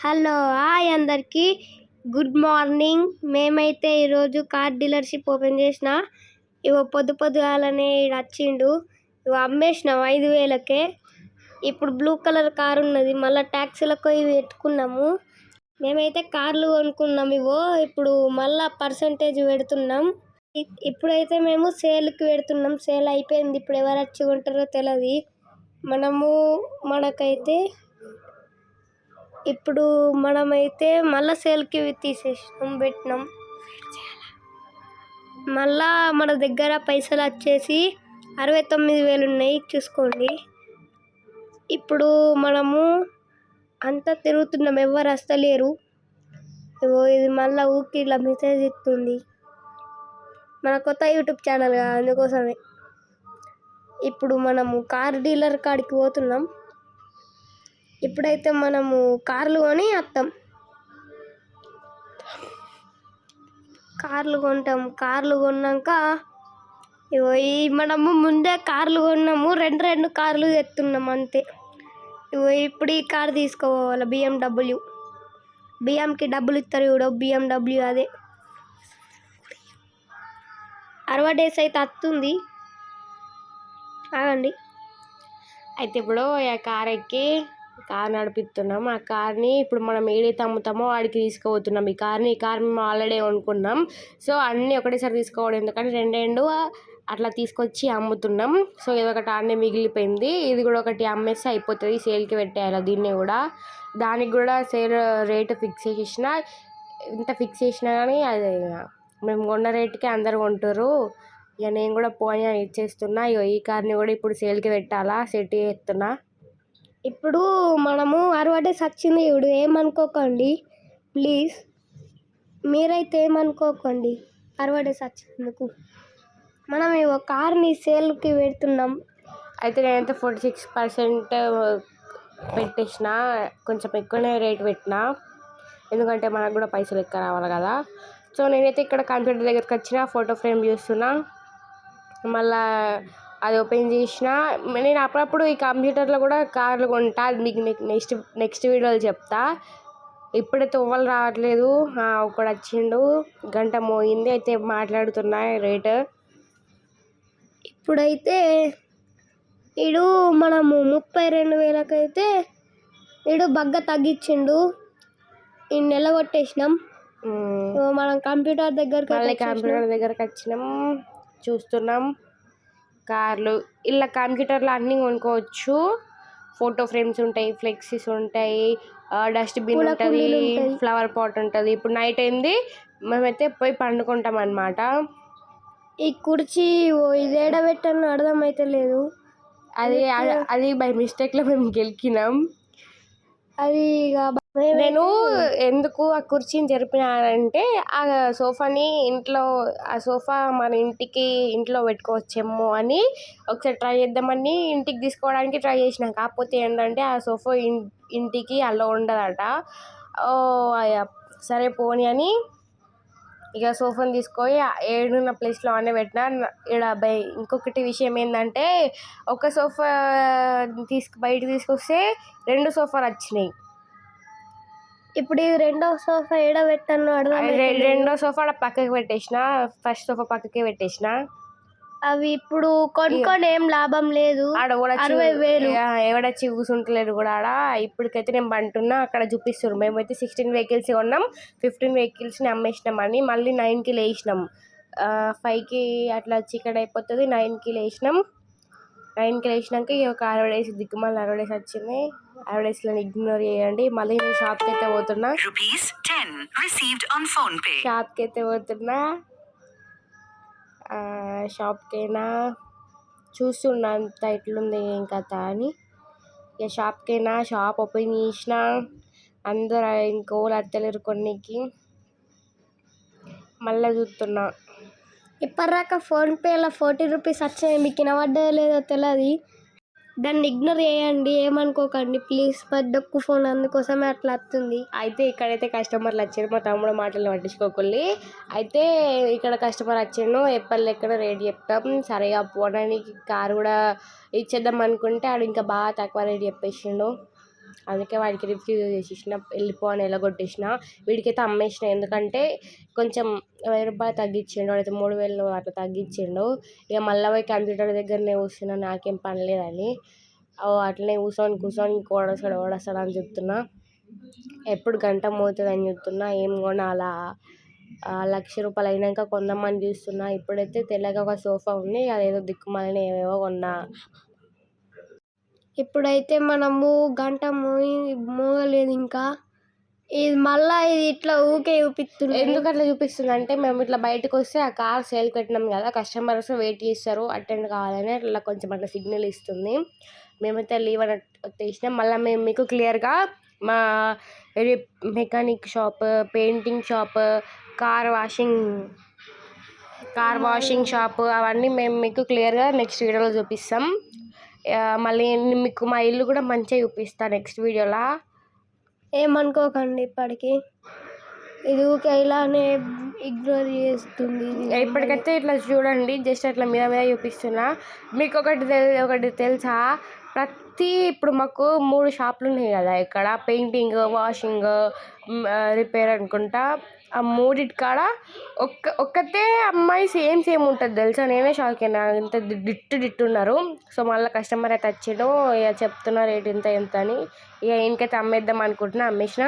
Hello hi అందరికీ good morning. మేమైతే ఈరోజు కార్ డీలర్షిప్ ఓపెన్ చేసిన. ఇవో పొద్దుగాలనే వచ్చిండు. ఇవో అమ్మేసినాం 5,000కే. ఇప్పుడు బ్లూ కలర్ కార్ ఉన్నది. మళ్ళీ ట్యాక్సీలకు ఇవి పెట్టుకున్నాము. మేమైతే కార్లు కొనుక్కున్నాం. ఇవో ఇప్పుడు మళ్ళీ పర్సంటేజ్ పెడుతున్నాం. ఇప్పుడైతే మేము సేల్కి పెడుతున్నాం. సేల్ అయిపోయింది. ఇప్పుడు ఎవరు వచ్చి కొంటారో తెలియదు. మనమైతే మళ్ళీ సేల్కి తీసేసినాం, పెట్టినాం. మళ్ళా మన దగ్గర పైసలు వచ్చేసి 69,000 ఉన్నాయి, చూసుకోండి. ఇప్పుడు మనము అంతా తిరుగుతున్నాం, ఎవరు వస్తలేరు. ఇది మళ్ళీ ఊరికి ఇలా మెసేజ్ ఇస్తుంది. మన కొత్త యూట్యూబ్ ఛానల్ కదా, అందుకోసమే. ఇప్పుడు మనము కార్ డీలర్ కాడికి పోతున్నాం. ఇప్పుడైతే మనము కార్లు కొని వస్తాం. కార్లు కొంటాం. కార్లు కొన్నాక మనము ముందే కార్లు కొన్నాము. రెండు కార్లు తెస్తున్నాం అంతే. ఇప్పుడు ఈ కార్ తీసుకోవాలి. బియ్యంకి డబ్బులు ఇస్తారు చూడ, BMW అదే. 60 days అయితే వస్తుంది. ఆగండి. అయితే ఇప్పుడు ఆ కార్ ఎక్కి కార్ నడిపిస్తున్నాం. ఆ కార్ని ఇప్పుడు మనం ఏదైతే అమ్ముతామో వాడికి తీసుకుపోతున్నాం. ఈ కార్ మేము ఆల్రెడీ కొనుక్కున్నాం. సో అన్నీ ఒకటేసారి తీసుకోవడం ఎందుకంటే రెండు అట్లా తీసుకొచ్చి అమ్ముతున్నాం. సో ఇది ఒకటి ఆడనే మిగిలిపోయింది. ఇది కూడా ఒకటి అమ్మేస్తే అయిపోతుంది. సేల్కి పెట్టేయాలి దీన్ని కూడా. దానికి కూడా సేల్ రేటు ఫిక్స్ చేసిన. ఇంత ఫిక్స్ చేసినా కానీ అది మేము కొన్న రేటుకి అందరు కొంటారు. ఇక నేను కూడా పోనీ ఇచ్చేస్తున్నా. ఈ కార్ని కూడా ఇప్పుడు సేల్కి పెట్టాలా, సెట్ చేస్తున్నా. ఇప్పుడు మనము 60 days వచ్చింది. ఇప్పుడు ఏమనుకోకండి ప్లీజ్, మీరైతే ఏమనుకోకండి. 60 days వచ్చినందుకు మనం ఈ కార్ని సేల్కి పెడుతున్నాం. అయితే నేనైతే 46% పెట్టేసిన. కొంచెం ఎక్కువనే రేట్ పెట్టిన, ఎందుకంటే మనకు కూడా పైసలు ఎక్కువ రావాలి కదా. సో నేనైతే ఇక్కడ కంప్యూటర్ దగ్గరికి వచ్చిన, ఫోటో ఫ్రేమ్ చూస్తున్నా. మళ్ళా అది ఓపెన్ చేసిన. నేను అప్పుడప్పుడు ఈ కంప్యూటర్లో కూడా కార్లు కొంటా. అది మీకు నెక్స్ట్ వీడియోలో చెప్తా. ఇప్పుడైతే ఓవలు రావట్లేదు. ఒకడు వచ్చిండు, గంట మోగింది. అయితే మాట్లాడుతున్నా రేటు. ఇప్పుడైతే మనము 32,000కి అయితే బగ్గ తగ్గించిండు. ఈ నెల కొట్టేసినాం. మనం కంప్యూటర్ దగ్గరకు వచ్చినాం. చూస్తున్నాం కార్లు. ఇలా కంప్యూటర్లో అన్నీ కొనుక్కోవచ్చు. ఫోటో ఫ్రేమ్స్ ఉంటాయి, ఫ్లెక్సీస్ ఉంటాయి, డస్ట్బిన్ ఉంటుంది, ఫ్లవర్ పాట్ ఉంటుంది. ఇప్పుడు నైట్ అయింది, మేమైతే పోయి పండుకుంటాం అన్నమాట. ఈ కుర్చీ ఇది ఏడబెట్టని అర్థమైతే లేదు. అది బై మిస్టేక్లో మేము గెలికినాం. అది నేను ఎందుకు ఆ కుర్చీని జరిపినానంటే ఆ సోఫాని ఆ సోఫా మన ఇంట్లో పెట్టుకోవచ్చేమో అని ఒకసారి ట్రై చేద్దామని ఇంటికి తీసుకోవడానికి ట్రై చేసిన. కాకపోతే ఏంటంటే ఆ సోఫా ఇంటికి అలా ఉండదట. సరే పోనీ అని ఇక సోఫాని తీసుకొని ఏడున్న ప్లేస్లో అనే పెట్టిన. ఇంకొకటి విషయం ఏంటంటే ఒక సోఫా బయట తీసుకొస్తే 2 సోఫాలు వచ్చినాయి. ఇప్పుడు ఇది రెండో సోఫా ఏడబెట్టాను రెండో సోఫా పక్కకి పెట్టేసిన, ఫస్ట్ సోఫా పక్కకి పెట్టేసిన. అవి ఇప్పుడు కొనుక్కొని ఏం లాభం లేదు. ఆడ కూడా 60,000 ఎవడొచ్చి కూర్చుంటలేరు కూడా ఆడ. ఇప్పటికైతే నేను బంటున్నా, అక్కడ చూపిస్తారు. మేమైతే 16 vehicles కొన్నాం, 15 vehiclesని అమ్మేసినాం అని. మళ్ళీ 9కి లేచినాం. 5కి అట్లా చీకటి అయిపోతుంది. 9కి లేచినాం. 9కి లేచినాక ఒక 60 days దిక్కుమల్లి 60 days వచ్చింది. 60 daysలో ఇగ్నోర్ చేయండి. మళ్ళీ నేను షాప్కి అయితే పోతున్నా. షాప్కైనా చూస్తున్నా అంత ఎట్లుంది ఏం కథ అని. ఇక షాప్ ఓపెన్ చేసిన. అందరూ ఇంకోళ్ళు అత్తలేరు కొన్నికి. మళ్ళీ చూస్తున్నా. ఇప్పటిదాకా ఫోన్పేలో 40 rupees వచ్చాయి. మీకు వినబడ్డా లేదో తెలియదు. దాన్ని ఇగ్నోర్ చేయండి, ఏమనుకోకండి ప్లీజ్. పెద్దొక్కు ఫోన్, అందుకోసమే అట్లా వస్తుంది. అయితే ఇక్కడైతే కస్టమర్లు వచ్చారు. మా తమ్ముడు మాటలు పట్టించుకోకుండా. అయితే ఇక్కడ కస్టమర్ వచ్చిండు. ఎప్పటి లెక్కన రేట్ చెప్తాం. సరిగా పోవడానికి కారు కూడా ఇచ్చేద్దాం అనుకుంటే ఆడు ఇంకా బాగా తక్కువ రేట్ చెప్పేసిండు. అందుకే వాడికి రిఫ్యూజ్ చేసేసిన, వెళ్ళిపో అని ఎలగొట్టేసిన. వీడికైతే అమ్మేసిన, ఎందుకంటే కొంచెం 1000 రూపాయలు తగ్గించిండు, వాడైతే 3000 అట్లా తగ్గించిండు. ఇక మళ్ళీ పోయి కంప్యూటర్ దగ్గరనే కూర్చున్నా, నాకేం పని లేదని. అట్లనే కూర్చొని ఓడస్తాడు అని చెప్తున్నా. ఎప్పుడు గంట మోతుంది అని చెప్తున్నా. ఏం కొనాలా, 1,00,000 రూపాయలు అయినాక కొందామని చూస్తున్నా. ఇప్పుడైతే తెల్లగా ఒక సోఫా ఉంది, అదేదో దిక్కుమాలిన ఏవేవో కొన్నా. ఇప్పుడైతే మనము గంట మోగలేదు ఇంకా. ఇది మళ్ళీ ఇది ఇట్లా ఊకే చూపిస్తుంది. ఎందుకు అట్లా చూపిస్తుంది అంటే, మేము ఇట్లా బయటకు వస్తే ఆ కార్ సేల్ పెట్టినాం కదా, కస్టమర్స్ వెయిట్ చేస్తారు అటెండ్ కావాలని, అట్లా కొంచెం అట్లా సిగ్నల్ ఇస్తుంది. మేమైతే లీవ్ అని వచ్చేసినాం. మళ్ళీ మేము మీకు క్లియర్గా మా mechanic shop, painting shop, car washing shop అవన్నీ మేము మీకు క్లియర్గా నెక్స్ట్ వీడియోలో చూపిస్తాం. మళ్ళీ మీకు మా ఇల్లు కూడా మంచిగా చూపిస్తాను నెక్స్ట్ వీడియోలో. ఏమనుకోకండి, ఇప్పటికి ఇది ఊకే ఇలానే ఇగ్నోర్ చేస్తుంది. ఇప్పటికైతే ఇట్లా చూడండి, జస్ట్ అట్లా మీద చూపిస్తున్నా. మీకు ఒకటి తెలుసా, ఇప్పుడు మాకు 3 షాపులు ఉన్నాయి కదా ఇక్కడ, పెయింటింగ్, వాషింగ్, రిపేర్ అనుకుంటా. ఆ 3 కాడ ఒక్కతే అమ్మాయి సేమ్ ఉంటుంది తెలుసా. నేనే షాక్ అయినా, ఇంత డిట్టు ఉన్నారు. సో మళ్ళీ కస్టమర్ అయితే వచ్చిండు, ఇక చెప్తున్నా రేట్ ఎంత అని. ఇక ఇంకైతే అమ్మేద్దాం అనుకుంటున్నా, అమ్మేసిన.